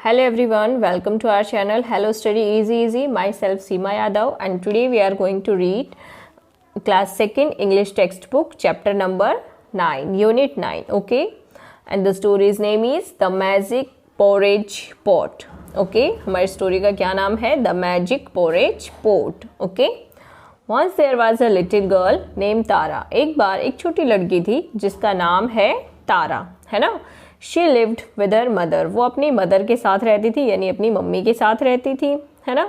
Hello everyone, welcome to our channel Hello Study Easy. Myself Seema Yadav, and today we are going to read class 2nd English textbook chapter number 9, unit 9. Okay, and the story's name is The Magic Porridge Pot. Okay, हमारी story का क्या नाम है? The Magic Porridge Pot. Okay, once there was a little girl named तारा. एक बार एक छोटी लड़की थी जिसका नाम है तारा, है ना. She lived with her mother. वो अपनी मदर के साथ रहती थी, यानी अपनी मम्मी के साथ रहती थी, है ना.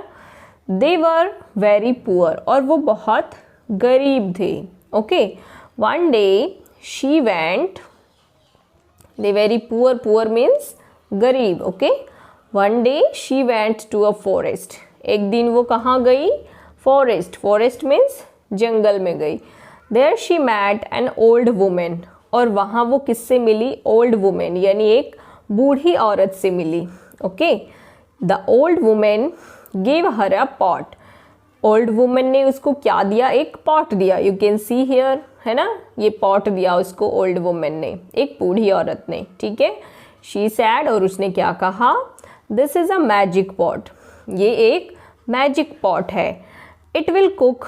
They were very poor. और वो बहुत गरीब थे. Okay. One day she went. They very poor. Poor means गरीब. Okay. One day she went to a forest. एक दिन वो कहाँ गई? Forest. Forest means जंगल में गई. There she met an old woman. और वहाँ वो किससे मिली? ओल्ड वुमेन, यानी एक बूढ़ी औरत से मिली. Okay. The old women give her a pot. Old women ने उसको क्या दिया? एक पॉट दिया. यू कैन सी हियर, है ना. ये पॉट दिया उसको ओल्ड वुमेन ने, एक बूढ़ी औरत ने. ठीक है. शी सैड, और उसने क्या कहा? This is a magic pot. ये एक मैजिक पॉट है. It will cook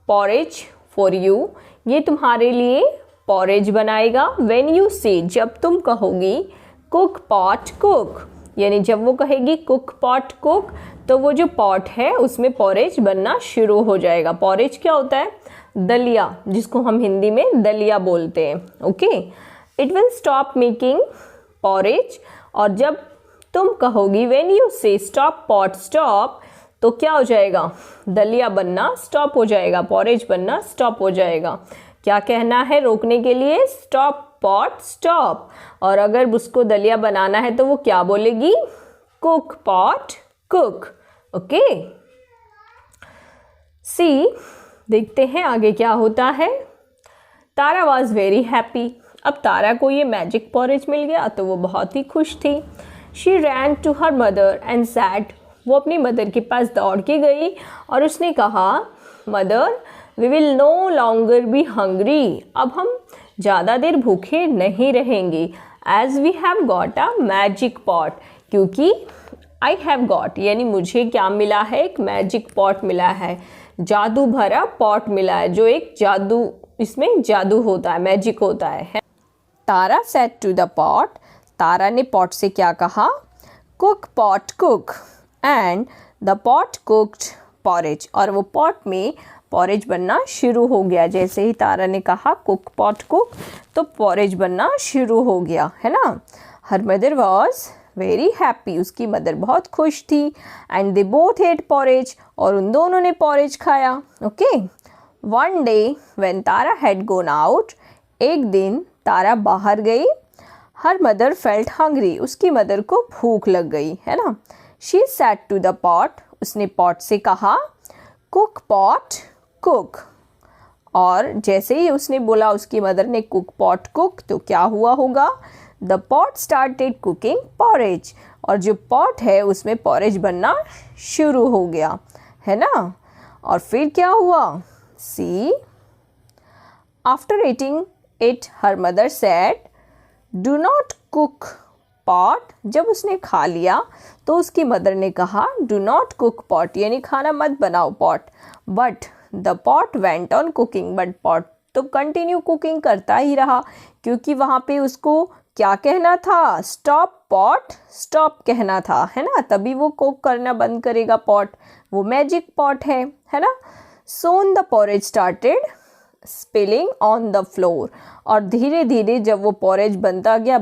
porridge for you. ये तुम्हारे लिए पॉरेज बनाएगा. व्हेन यू से, जब तुम कहोगी कुक पॉट कुक, यानी जब वो कहेगी कुक पॉट कुक, तो वो जो पॉट है उसमें पॉरेज बनना शुरू हो जाएगा. पॉरेज क्या होता है? दलिया, जिसको हम हिंदी में दलिया बोलते हैं. Okay. It will stop making porridge. और जब तुम कहोगी व्हेन यू से स्टॉप पॉट स्टॉप, तो क्या हो जाएगा? दलिया बनना स्टॉप हो जाएगा, पॉरेज बनना स्टॉप हो जाएगा. क्या कहना है रोकने के लिए? Stop pot stop. और अगर उसको दलिया बनाना है तो वो क्या बोलेगी? Cook pot cook. ओके. सी, देखते हैं आगे क्या होता है. तारा वॉज वेरी हैप्पी. अब तारा को ये मैजिक पॉरेज मिल गया तो वो बहुत ही खुश थी. She ran to her mother and said. वो अपनी मदर के पास दौड़ के गई और उसने कहा, mother we will no longer be hungry. अब हम ज़्यादा देर भूखे नहीं रहेंगे. As we have got a magic pot. क्योंकि आई हैव गॉट, यानी मुझे क्या मिला है? एक मैजिक पॉट मिला है, जादू भरा पॉट मिला है, जो एक जादू, इसमें जादू होता है, मैजिक होता है. तारा सेड टू द पॉट. तारा ने पॉट से क्या कहा? Cook pot cook. And the pot cooked porridge. और वो पॉट में पॉरेज बनना शुरू हो गया. जैसे ही तारा ने कहा कुक पॉट कुक, तो पॉरेज बनना शुरू हो गया, है ना. Her mother was very happy. उसकी मदर बहुत खुश थी. And they both ate porridge. और उन दोनों ने पॉरेज खाया. Okay. One day when Tara had gone out. एक दिन तारा बाहर गई. Her mother felt hungry. उसकी मदर को भूख लग गई, है ना. She said to the pot. उसने पॉट से कहा कुक पॉट कुक. और जैसे ही उसने बोला, उसकी मदर ने कुक पॉट कुक, तो क्या हुआ होगा? The pot started cooking porridge. और जो पॉट है उसमें पॉरेज बनना शुरू हो गया, है ना. और फिर क्या हुआ? See, after eating it her mother said do not cook pot. जब उसने खा लिया तो उसकी मदर ने कहा डू नॉट कुक पॉट, यानी खाना मत बनाओ pot. But the pot went on cooking. But pot तो कंटिन्यू कुकिंग करता ही रहा, क्योंकि वहाँ पे उसको क्या कहना था? स्टॉप पॉट स्टॉप कहना था, है ना. तभी वो कुक करना बंद करेगा पॉट. वो मैजिक पॉट है ना. Soon the porridge started spilling on the floor. और धीरे धीरे जब वो पॉरेज बनता गया,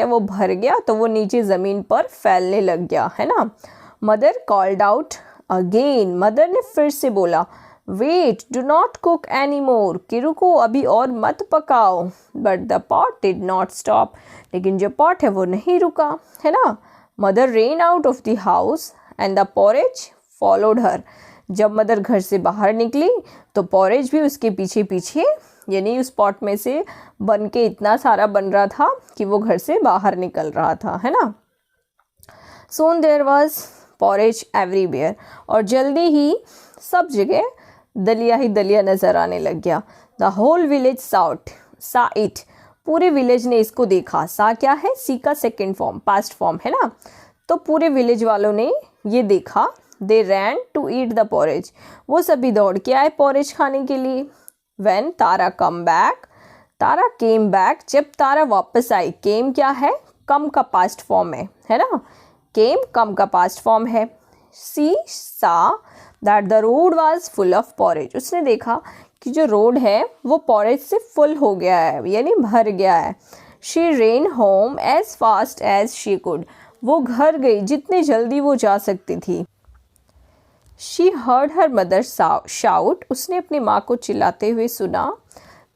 वो भर गया, तो वो नीचे ज़मीन पर फैलने लग गया, है ना. Mother called out again. Mother ने फिर से बोला wait do not cook any more, कि रुको अभी और मत पकाओ. But the pot did not stop. लेकिन जो पॉट है वो नहीं रुका, है ना. Mother ran out of the house and the porridge followed her. जब मदर घर से बाहर निकली तो पॉरेज भी उसके पीछे पीछे, यानी उस पॉट में से बन के इतना सारा बन रहा था कि वो घर से बाहर निकल रहा था, है ना. सोन देयर वाज पॉरेज एवरीवेयर. और जल्दी ही सब जगह दलिया ही दलिया नज़र आने लग गया. द होल विलेज सा इट. पूरे विलेज ने इसको देखा. सा क्या है? सी का सेकेंड फॉर्म, पास्ट फॉर्म, है ना. तो पूरे विलेज वालों ने ये देखा, they ran to eat the porridge, वो सभी दौड़ के आए पॉरेज खाने के लिए। When Tara come back, Tara came back, जब तारा वापस आई, केम क्या है, कम का पास्ट फॉर्म है ना, केम कम का पास्ट फॉर्म है। सी सा that the road was full of porridge, उसने देखा कि जो रोड है वो पॉरेज से फुल हो गया है, यानी भर गया है। She ran home as fast as she could, वो घर गई जितने जल्दी वो जा सकती थी। She heard her mother shout, उसने अपनी माँ को चिल्लाते हुए सुना,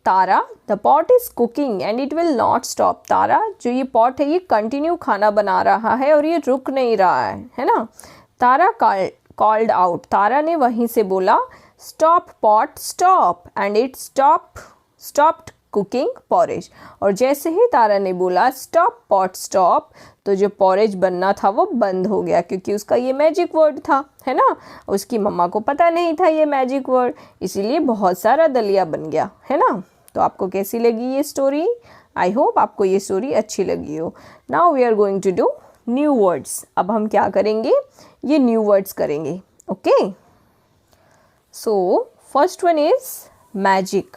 Tara the pot is cooking and it will not stop, Tara जो ये पॉट है ये कंटिन्यू खाना बना रहा है और ये रुक नहीं रहा है ना। तारा कॉल्ड आउट, तारा ने वहीं से बोला, stop pot stop, and it stopped cooking porridge, और जैसे ही तारा ने बोला स्टॉप पॉट स्टॉप, तो जो पॉरेज बनना था वो बंद हो गया, क्योंकि उसका ये मैजिक वर्ड था, है ना। उसकी मम्मा को पता नहीं था ये मैजिक वर्ड, इसीलिए बहुत सारा दलिया बन गया, है ना। तो आपको कैसी लगी ये स्टोरी? आई होप आपको ये स्टोरी अच्छी लगी हो। Now we are going to do new words. अब हम क्या करेंगे, ये न्यू वर्ड्स करेंगे, okay. So first one is magic.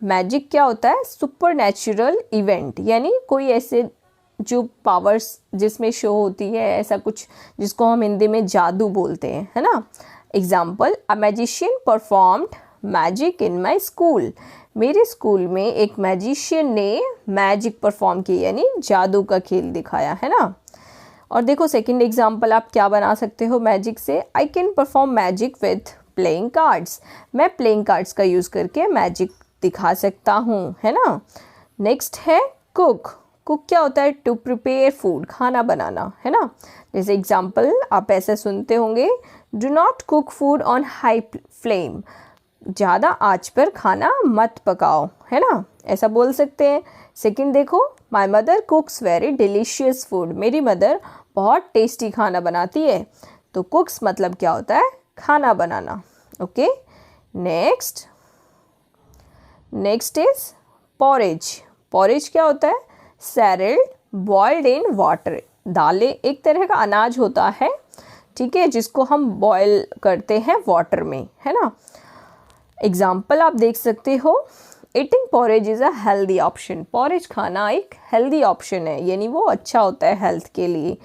Magic क्या होता है, सुपर नेचुरल इवेंट, यानी कोई ऐसे जो पावर्स जिसमें शो होती है, ऐसा कुछ जिसको हम हिंदी में जादू बोलते हैं, है ना। Example, a magician performed magic in my school, मेरे स्कूल में एक मैजिशियन ने मैजिक परफॉर्म की, यानी जादू का खेल दिखाया, है ना। और देखो सेकंड एग्जाम्पल आप क्या बना सकते हो मैजिक से, I can perform magic with playing cards, मैं प्लेइंग कार्ड्स का यूज़ करके मैजिक दिखा सकता हूँ, है ना। नेक्स्ट है कुक। कुक क्या होता है, टू प्रिपेयर फूड, खाना बनाना, है ना। जैसे एग्जाम्पल आप ऐसे सुनते होंगे, do not cook food on high flame, ज़्यादा आंच पर खाना मत पकाओ, है ना, ऐसा बोल सकते हैं। सेकंड देखो, my mother कुक्स very delicious food, मेरी मदर बहुत टेस्टी खाना बनाती है। तो कुक्स मतलब क्या होता है, खाना बनाना, okay. Next is porridge. Porridge क्या होता है, सैरल्ड बॉइल्ड इन वाटर, दालें एक तरह का अनाज होता है, ठीक है, जिसको हम बॉयल करते हैं वाटर में, है ना। एग्जाम्पल आप देख सकते हो, eating porridge is a healthy option, porridge खाना एक हेल्दी ऑप्शन है, यानी वो अच्छा होता है हेल्थ के लिए।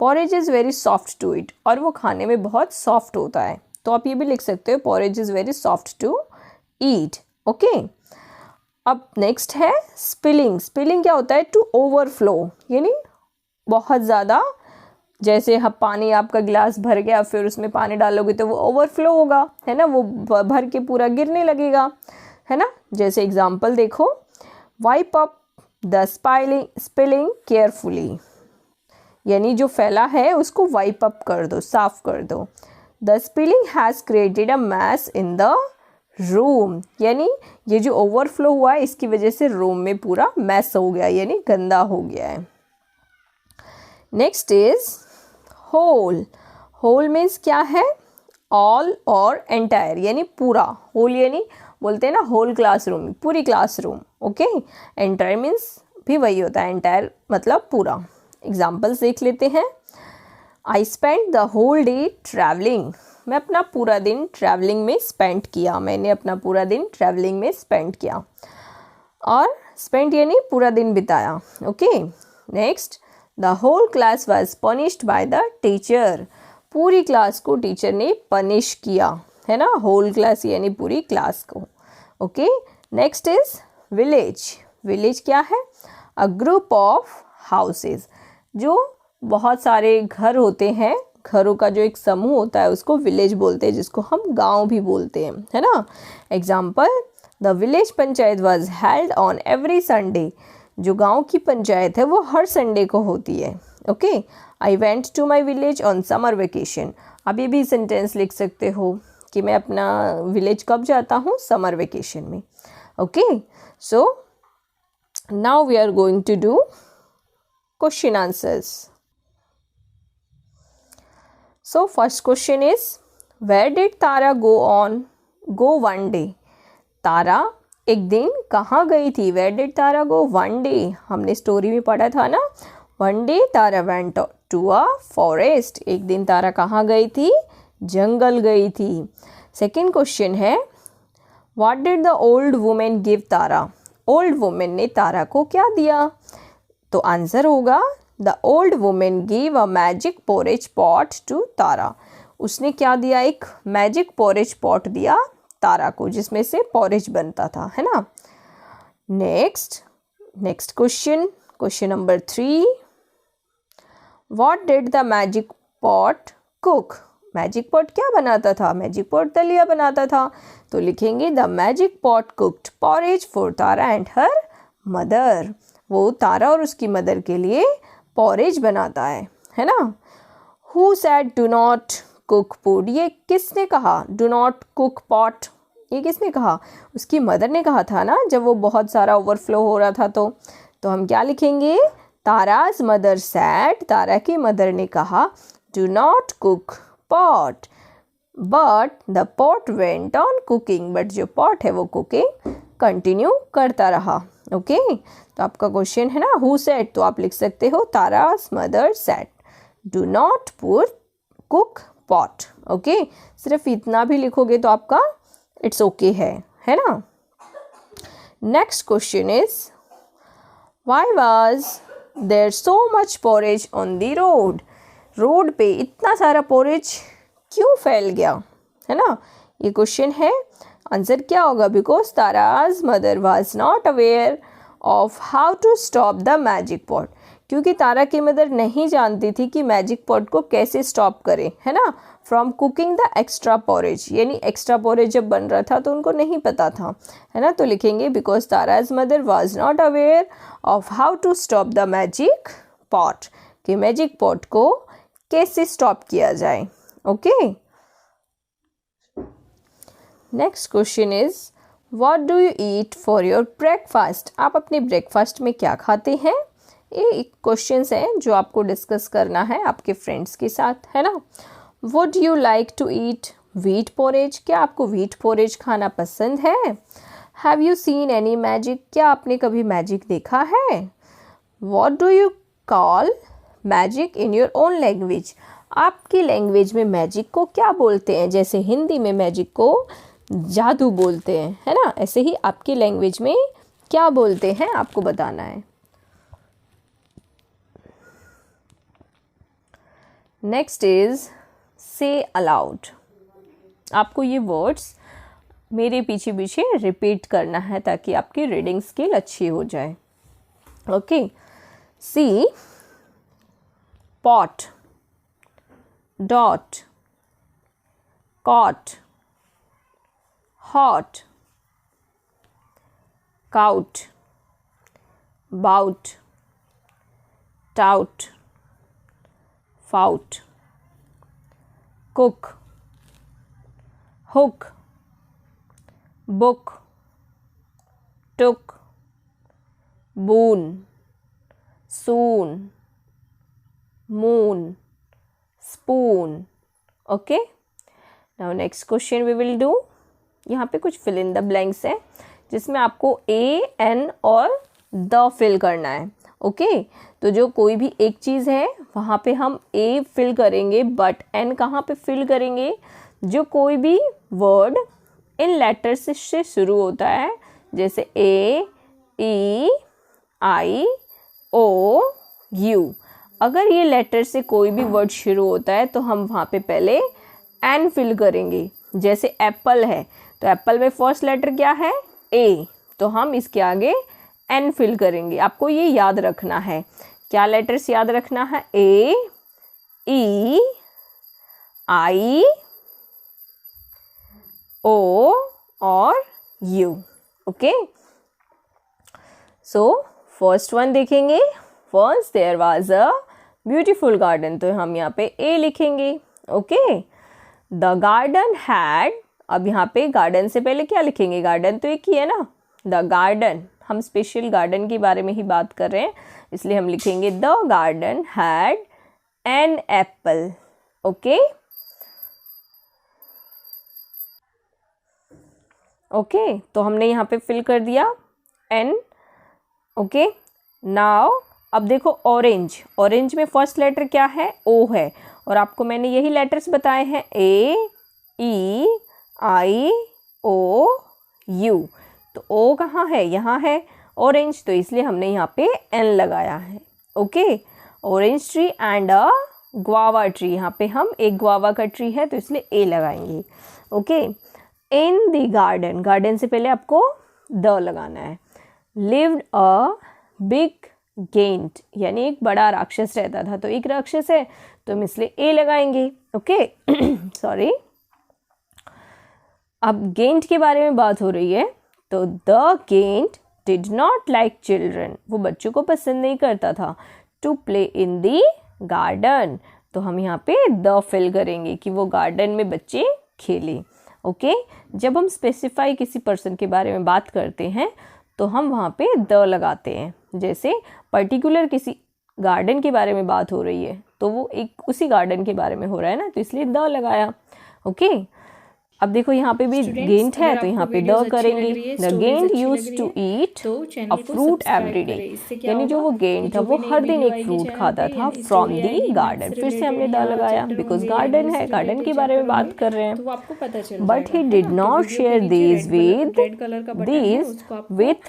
Porridge is very soft to eat, और वो खाने में बहुत सॉफ्ट होता है, तो आप ये भी लिख सकते हो, porridge is very soft to eat, okay. अब नेक्स्ट है स्पिलिंग। स्पिलिंग क्या होता है, टू ओवरफ्लो, यानी बहुत ज़्यादा, जैसे पानी आपका गिलास भर गया, फिर उसमें पानी डालोगे तो वो ओवरफ्लो होगा, है ना, वो भर के पूरा गिरने लगेगा, है ना। जैसे एग्जाम्पल देखो, wipe up the spilling carefully, यानी जो फैला है उसको वाइप अप कर दो, साफ कर दो। The spilling has created a mess in the room, यानी ये जो ओवरफ्लो हुआ है इसकी वजह से रूम में पूरा मैस हो गया, यानी गंदा हो गया है। Next is whole. Whole means क्या है, ऑल और एंटायर, यानी पूरा। होल यानी बोलते हैं ना होल क्लासरूम, पूरी क्लासरूम, ओके। एंटायर मीन्स भी वही होता है, एंटायर मतलब पूरा। एग्जाम्पल्स देख लेते हैं। I spend the whole day travelling, मैं अपना पूरा दिन ट्रैवलिंग में स्पेंड किया, मैंने अपना पूरा दिन ट्रैवलिंग में स्पेंड किया, और स्पेंड यानी पूरा दिन बिताया, okay. Next, the whole class was punished by the teacher, पूरी क्लास को टीचर ने पनिश किया, है ना, होल क्लास यानी पूरी क्लास को, okay. Next is village. Village क्या है, अ ग्रुप ऑफ हाउसेस, जो बहुत सारे घर होते हैं, घरों का जो एक समूह होता है उसको विलेज बोलते हैं, जिसको हम गांव भी बोलते हैं, है ना। Example, the village panchayat was held on every Sunday, जो गांव की पंचायत है वो हर संडे को होती है, okay. I went to my village on summer vacation, आप ये भी सेंटेंस लिख सकते हो कि मैं अपना विलेज कब जाता हूँ, समर वेकेशन में, okay. So now we are going to do question answers. So first question is, where did Tara go one day? तारा एक दिन कहाँ गई थी? Where did Tara go one day? हमने स्टोरी में पढ़ा था ना, one day Tara went to a forest, एक दिन तारा कहाँ गई थी? जंगल गई थी। सेकेंड क्वेश्चन है what did the old women give Tara, old women ने तारा को क्या दिया? तो आंसर होगा the old women give a magic porridge pot to Tara, उसने क्या दिया? एक मैजिक पोरेज पॉट दिया तारा को जिसमें से पोरेज बनता था, है ना। Next question number 3, what did the magic pot cook, magic pot क्या बनाता था? मैजिक पॉट दलिया बनाता था। तो लिखेंगे the magic pot cooked porridge for Tara and her mother, वो तारा और उसकी मदर के लिए पॉरेज बनाता है ना। Who said do not cook food, ये किसने कहा? डू नॉट कुक पॉट, ये किसने कहा? उसकी मदर ने कहा था ना, जब वो बहुत सारा ओवरफ्लो हो रहा था। तो हम क्या लिखेंगे? ताराज मदर सैड, तारा की मदर ने कहा do not cook pot but the pot went on cooking, but जो पॉट है वो कुकिंग कंटिन्यू करता रहा। ओके तो आपका क्वेश्चन है ना हु सेड, तो आप लिख सकते हो Tara's mother said do not put cook pot. Okay सिर्फ इतना भी लिखोगे तो आपका इट्स ओके है ना। Next question is why was there so much porridge on the road, road पे इतना सारा पोरेज क्यों फैल गया, है ना। ये क्वेश्चन है, आंसर क्या होगा? Because Tara's mother was not aware of how to stop the magic pot, क्योंकि तारा की मदर नहीं जानती थी कि मैजिक पॉट को कैसे स्टॉप करें, है ना, from cooking the extra porridge, यानी एक्स्ट्रा पोरेज जब बन रहा था तो उनको नहीं पता था, है ना। तो लिखेंगे because Tara's mother was not aware of how to stop the magic pot, कि मैजिक पॉट को कैसे स्टॉप किया जाए। Okay next question is what do you eat for your breakfast, आप अपने ब्रेकफास्ट में क्या खाते हैं? ये क्वेश्चंस हैं जो आपको डिस्कस करना है आपके फ्रेंड्स के साथ, है ना। Would you like to eat wheat porridge, क्या आपको व्हीट पोरेज खाना पसंद है? Have you seen any magic, क्या आपने कभी मैजिक देखा है? What do you call magic in your own language, आपकी लैंग्वेज में मैजिक को क्या बोलते हैं? जैसे हिंदी में मैजिक को जादू बोलते हैं, है ना, ऐसे ही आपकी लैंग्वेज में क्या बोलते हैं आपको बताना है। नेक्स्ट इज से अलाउड, आपको ये वर्ड्स मेरे पीछे पीछे रिपीट करना है ताकि आपकी रीडिंग स्किल अच्छी हो जाए। Okay see pot, dot, cot, hot, caught, bought, taught, fought, cook, hook, book, took, boon, soon, moon, spoon. Okay now next question we will do, यहाँ पे कुछ फिल इन द ब्लैंक्स है जिसमें आपको A N और the fill करना है। Okay तो जो कोई भी एक चीज़ है वहाँ पे हम ए फिल करेंगे बट एन कहाँ पे फिल करेंगे? जो कोई भी वर्ड इन लेटर्स से शुरू होता है जैसे ए ई आई ओ यू, अगर ये लेटर से कोई भी वर्ड शुरू होता है तो हम वहाँ पे पहले एन फिल करेंगे। जैसे एप्पल है तो एप्पल में फर्स्ट लेटर क्या है? ए, तो हम इसके आगे एन फिल करेंगे। आपको ये याद रखना है, क्या लेटर्स याद रखना है? ए ई आई ओ और U. Okay so first one देखेंगे, first there was a beautiful garden, तो हम यहाँ पे ए लिखेंगे। ओके द गार्डन हैड, अब यहाँ पे गार्डन से पहले क्या लिखेंगे? गार्डन तो एक ही है ना, द गार्डन, हम स्पेशल गार्डन के बारे में ही बात कर रहे हैं इसलिए हम लिखेंगे the garden had an apple. Okay तो हमने यहाँ पे फिल कर दिया एन। ओके नाउ अब देखो ऑरेंज, ऑरेंज में फर्स्ट लेटर क्या है, ओ है, और आपको मैंने यही लेटर्स बताए हैं, ए ई आई ओ यू। तो ओ कहाँ है, यहाँ है ऑरेंज, तो इसलिए हमने यहाँ पे एन लगाया है। Okay, orange tree and a guava tree, यहाँ पे हम एक ग्वावा का ट्री है तो इसलिए ए लगाएंगे। Okay, in the garden, garden से पहले आपको द लगाना है। लिव्ड अ बिग गेंट, यानी एक बड़ा राक्षस रहता था, तो एक राक्षस है तो हम इसलिए ए लगाएंगे। Okay sorry. अब गेंट के बारे में बात हो रही है, तो the giant did not like children, वो बच्चों को पसंद नहीं करता था, to play in the garden, तो हम यहाँ पे द फिल करेंगे कि वो गार्डन में बच्चे खेले। ओके, जब हम स्पेसिफाई किसी पर्सन के बारे में बात करते हैं तो हम वहाँ पे द लगाते हैं। जैसे पर्टिकुलर किसी गार्डन के बारे में बात हो रही है तो वो एक उसी गार्डन के बारे में हो रहा है ना, तो इसलिए द लगाया। ओके, अब देखो यहाँ पे भी गेंट है तो यहाँ पे द करेंगे। The giant used to eat a fruit every day, यानी जो वो गेंट था वो हर दिन एक फ्रूट खाता था फ्रॉम दी गार्डन। फिर से हमने द लगाया बिकॉज गार्डन है, गार्डन के बारे में बात कर रहे हैं। But he did not share these with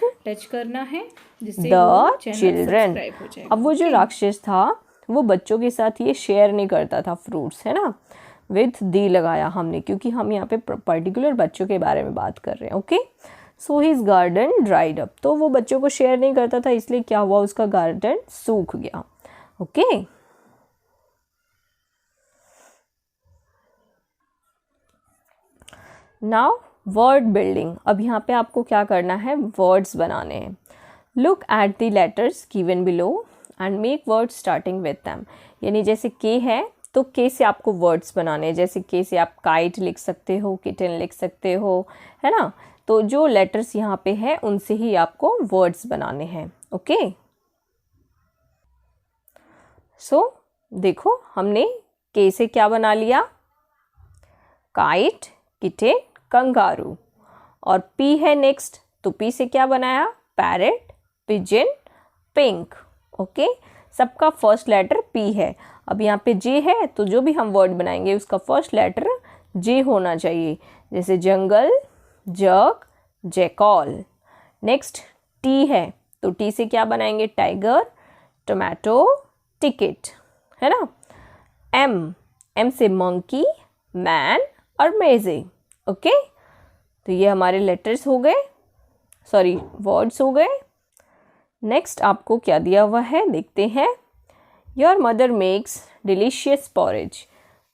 the children. अब वो जो राक्षस था वो बच्चों के साथ ये शेयर नहीं करता था फ्रूट्स, है ना, विथ दी लगाया हमने क्योंकि हम यहाँ पे पर्टिकुलर बच्चों के बारे में बात कर रहे हैं। Okay, so his garden dried up, तो वो बच्चों को शेयर नहीं करता था इसलिए क्या हुआ, उसका गार्डन सूख गया। Okay, now word building. अब यहाँ पे आपको क्या करना है, वर्ड्स बनाने हैं। Look at the letters given below and make words starting with them, यानी जैसे के है तो के से आपको वर्ड्स बनाने हैं। जैसे के से आप काइट लिख सकते हो, किटन लिख सकते हो, है ना, तो जो लेटर्स यहाँ पे है उनसे ही आपको वर्ड्स बनाने हैं। ओके, सो देखो हमने के से क्या बना लिया, काइट, किटन, कंगारू, और पी है नेक्स्ट, तो पी से क्या बनाया, पैरेट, पिजन, पिंक। ओके, सबका फर्स्ट लेटर पी है। अब यहाँ पे जे है तो जो भी हम वर्ड बनाएंगे उसका फर्स्ट लेटर जे होना चाहिए, जैसे जंगल, जग, जैकॉल। नेक्स्ट टी है तो टी से क्या बनाएंगे, टाइगर, टोमेटो, टिकट, है ना। एम, एम से मंकी, मैन और मेजे। ओके, तो ये हमारे लेटर्स हो गए, सॉरी वर्ड्स हो गए। नेक्स्ट आपको क्या दिया हुआ है देखते हैं। Your mother makes delicious porridge,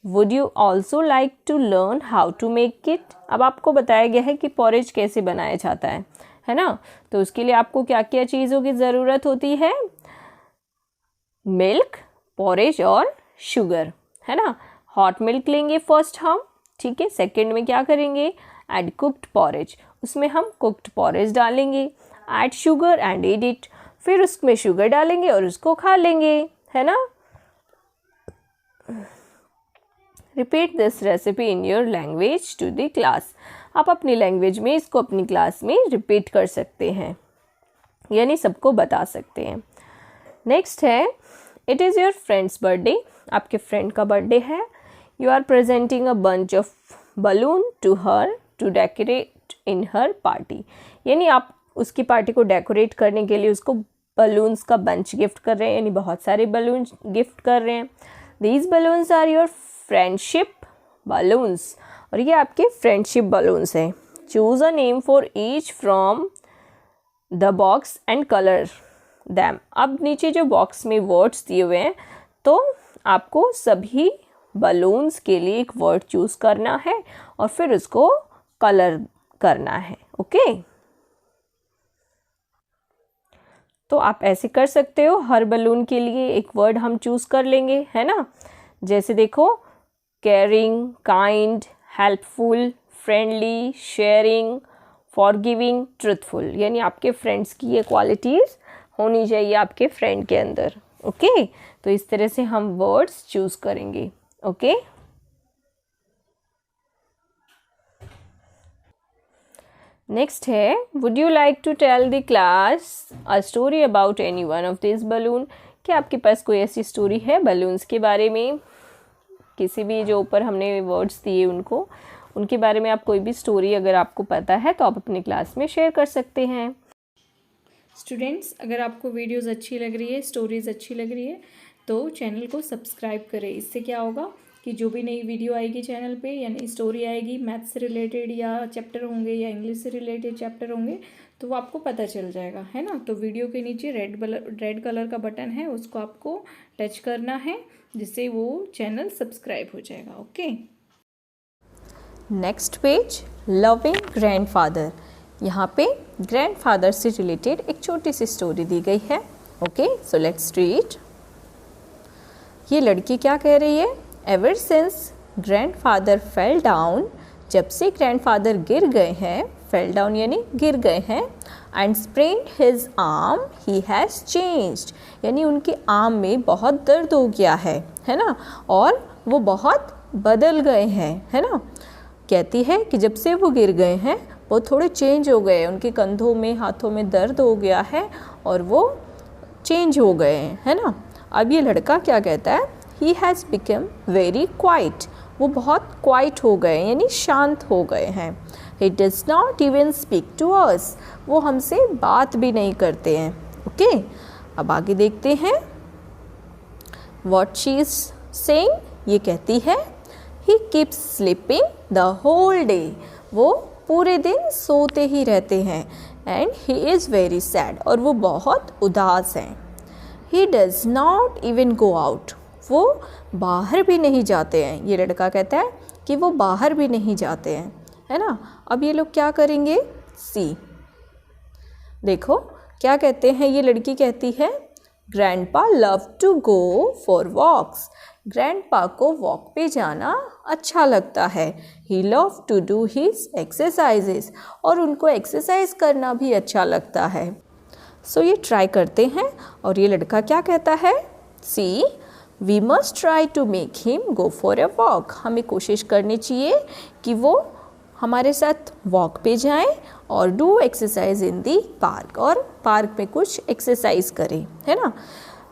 would you also like to learn how to make it. अब आपको बताया गया है कि पॉरेज कैसे बनाया जाता है ना, तो उसके लिए आपको क्या क्या चीज़ों की ज़रूरत होती है, मिल्क, पॉरेज और शुगर, है ना। हॉट मिल्क लेंगे फर्स्ट हम, ठीक है। सेकंड में क्या करेंगे, ऐड कुक्ड पॉरेज, उसमें हम कुक्ड पॉरेज डालेंगे। Add sugar and add it, फिर उसमें शुगर डालेंगे और उसको खा लेंगे, है ना। Repeat this recipe in your language to the class, आप अपनी लैंग्वेज में इसको अपनी क्लास में रिपीट कर सकते हैं, यानी सबको बता सकते हैं। नेक्स्ट है, it is your friend's birthday, आपके फ्रेंड का बर्थडे है। You are presenting a bunch of balloon to her to decorate in her party, यानी आप उसकी पार्टी को डेकोरेट करने के लिए उसको बलून्स का बंच गिफ्ट कर रहे हैं, यानी बहुत सारे बलून गिफ्ट कर रहे हैं। These balloons are your friendship balloons, और ये आपके फ्रेंडशिप बलून्स हैं। Choose a name for each from the box and colour them. अब नीचे जो बॉक्स में वर्ड्स दिए हुए हैं तो आपको सभी बलून्स के लिए एक वर्ड चूज़ करना है और फिर उसको कलर करना है। ओके, तो आप ऐसे कर सकते हो, हर बलून के लिए एक वर्ड हम चूज़ कर लेंगे, है ना। जैसे देखो, caring, kind, helpful, friendly, sharing, forgiving, truthful, यानी आपके फ्रेंड्स की ये क्वालिटीज़ होनी चाहिए आपके फ्रेंड के अंदर। ओके, तो इस तरह से हम वर्ड्स चूज़ करेंगे। ओके, नेक्स्ट है, would you like to tell the class a story about any one of this balloon. क्या आपके पास कोई ऐसी स्टोरी है बलून्स के बारे में, किसी भी जो ऊपर हमने वर्ड्स दिए उनके बारे में आप कोई भी स्टोरी अगर आपको पता है तो आप अपनी क्लास में शेयर कर सकते हैं। स्टूडेंट्स, अगर आपको वीडियोस अच्छी लग रही है, स्टोरीज़ अच्छी लग रही है तो चैनल को सब्सक्राइब करें। इससे क्या होगा कि जो भी नई वीडियो आएगी चैनल पे, यानी स्टोरी आएगी, मैथ्स से रिलेटेड या चैप्टर होंगे या इंग्लिश से रिलेटेड चैप्टर होंगे, तो वो आपको पता चल जाएगा, है ना। तो वीडियो के नीचे रेड कलर का बटन है, उसको आपको टच करना है, जिससे वो चैनल सब्सक्राइब हो जाएगा। Okay. Next page, loving grandfather. यहाँ पे ग्रैंडफादर से रिलेटेड एक छोटी सी स्टोरी दी गई है। Okay, so let's read. ये लड़की क्या कह रही है, ever since grandfather fell down, जब से ग्रैंडफादर गिर गए हैं, फेल डाउन यानी गिर गए हैं, and sprained his arm he has changed, यानी उनके आर्म में बहुत दर्द हो गया है ना, और वो बहुत बदल गए हैं, है ना। कहती है कि जब से वो गिर गए हैं वो थोड़े चेंज हो गए, उनके कंधों में हाथों में दर्द हो गया है और वो चेंज हो गए हैं, है ना। अब ये लड़का क्या कहता है, he has become very quite, वो बहुत क्वाइट हो गए यानी शांत हो गए हैं। He does not even speak to us, वो हमसे बात भी नहीं करते हैं। ओके, अब आगे देखते हैं व्हाट शी इज सेइंग। ये कहती है, he keeps sleeping the whole day, वो पूरे दिन सोते ही रहते हैं, and he is very sad, और वो बहुत उदास हैं। He does not even go out, वो बाहर भी नहीं जाते हैं। ये लड़का कहता है कि वो बाहर भी नहीं जाते हैं, है ना। अब ये लोग क्या करेंगे, सी देखो क्या कहते हैं। ये लड़की कहती है, grandpa love to go for walks, grandpa को वॉक पे जाना अच्छा लगता है। He love to do his exercises, और उनको एक्सरसाइज करना भी अच्छा लगता है। सो ये ट्राई करते हैं, और ये लड़का क्या कहता है, see we must try to make him go for a walk, हमें कोशिश करनी चाहिए कि वो हमारे साथ वॉक पे जाएं और do exercise in the park, और पार्क में कुछ एक्सरसाइज करें, है ना।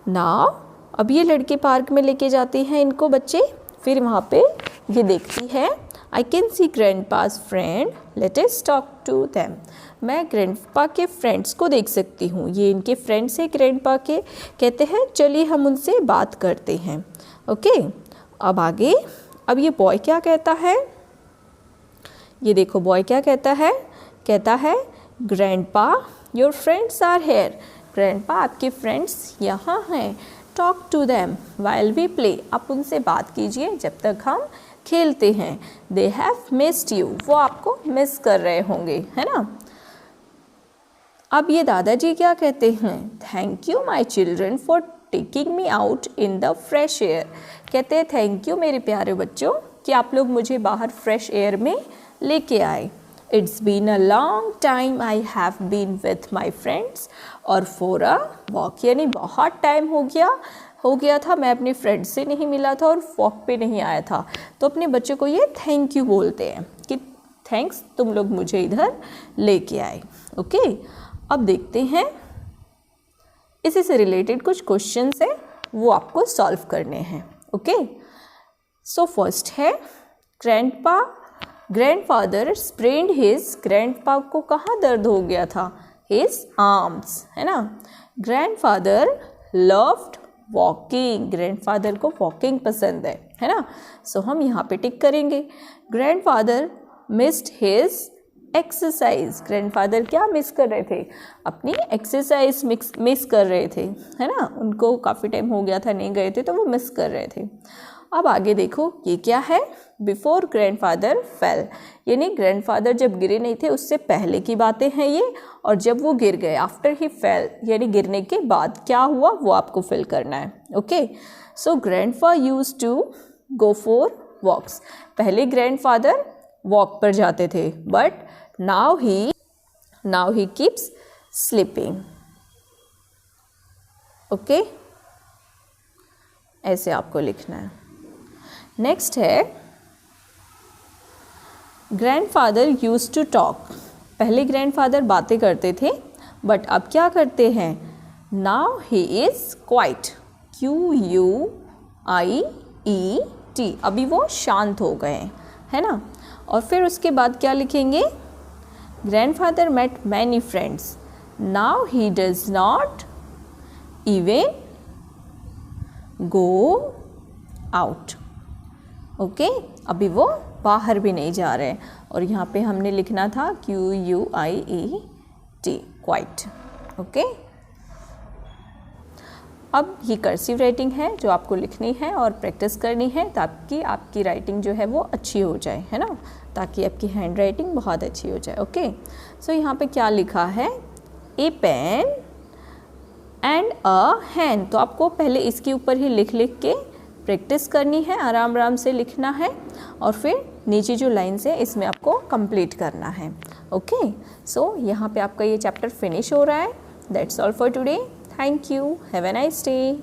नाउ अब ये लड़के पार्क में लेके जाते हैं इनको बच्चे, फिर वहाँ पे ये देखती है, I can see grandpa's friend, let us talk to them, मैं ग्रैंडपा के फ्रेंड्स को देख सकती हूँ। ये इनके फ्रेंड्स हैं ग्रैंडपा के, कहते हैं चलिए हम उनसे बात करते हैं। ओके, अब आगे, अब ये बॉय क्या कहता है, ये देखो बॉय क्या कहता है, grandpa your friends are here, grandpa आपके फ्रेंड्स यहाँ हैं, talk to them while we play, आप उनसे बात कीजिए जब तक हम खेलते हैं। दे हैव मिस्ड यू, वो आपको मिस कर रहे होंगे, है ना। अब ये दादाजी क्या कहते हैं, thank you my children for taking me out in the fresh air, कहते हैं थैंक यू मेरे प्यारे बच्चों कि आप लोग मुझे बाहर फ्रेश एयर में लेके आए। It's been a long time I have been with my friends और फॉर अ वॉक, यानी बहुत टाइम हो गया था मैं अपने फ्रेंड से नहीं मिला था और वॉक पे नहीं आया था। तो अपने बच्चों को ये थैंक यू बोलते हैं कि थैंक्स तुम लोग मुझे इधर लेके आए। ओके, अब देखते हैं इसी से रिलेटेड कुछ क्वेश्चंस है वो आपको सॉल्व करने हैं। ओके, सो फर्स्ट है ग्रैंडफादर स्प्रेन्ड हिज, ग्रैंडपा को कहाँ दर्द हो गया था, हिज आर्म्स, है ना। ग्रैंडफादर लव्ड वॉकिंग, ग्रैंडफादर को वॉकिंग पसंद है ना। सो हम यहाँ पे टिक करेंगे। Grandfather missed his exercise, grandfather क्या मिस कर रहे थे, अपनी एक्सरसाइज मिस कर रहे थे, है ना। उनको काफ़ी टाइम हो गया था नहीं गए थे तो वो मिस कर रहे थे। अब आगे देखो ये क्या है, बिफोर ग्रैंडफादर फेल, यानी ग्रैंडफादर जब गिरे नहीं थे उससे पहले की बातें हैं ये, और जब वो गिर गए आफ्टर ही फेल, यानी गिरने के बाद क्या हुआ वो आपको फिल करना है। Okay, so grandpa used to go for walks, पहले ग्रैंडफादर वॉक पर जाते थे but now he keeps sleeping. Okay, ऐसे आपको लिखना है। नेक्स्ट है ग्रैंडफादर यूज्ड टू टॉक, पहले ग्रैंडफादर बातें करते थे बट अब क्या करते हैं, now he is quiet, QUIET, अभी वो शांत हो गए, है ना। और फिर उसके बाद क्या लिखेंगे, grandfather met many friends, now he does not even go out. Okay, अभी वो बाहर भी नहीं जा रहे हैं। और यहाँ पे हमने लिखना था QUIET, क्वाइट। ओके, अब ये कर्सिव राइटिंग है जो आपको लिखनी है और प्रैक्टिस करनी है ताकि आपकी राइटिंग जो है वो अच्छी हो जाए, है ना, ताकि आपकी हैंड राइटिंग बहुत अच्छी हो जाए। ओके, सो यहाँ पे क्या लिखा है, ए पेन एंड अ हैन, तो आपको पहले इसके ऊपर ही लिख के प्रैक्टिस करनी है, आराम आराम से लिखना है और फिर नीचे जो लाइन्स है इसमें आपको कंप्लीट करना है। ओके, सो यहाँ पे आपका ये चैप्टर फिनिश हो रहा है। That's all for today. Thank you, have a nice day.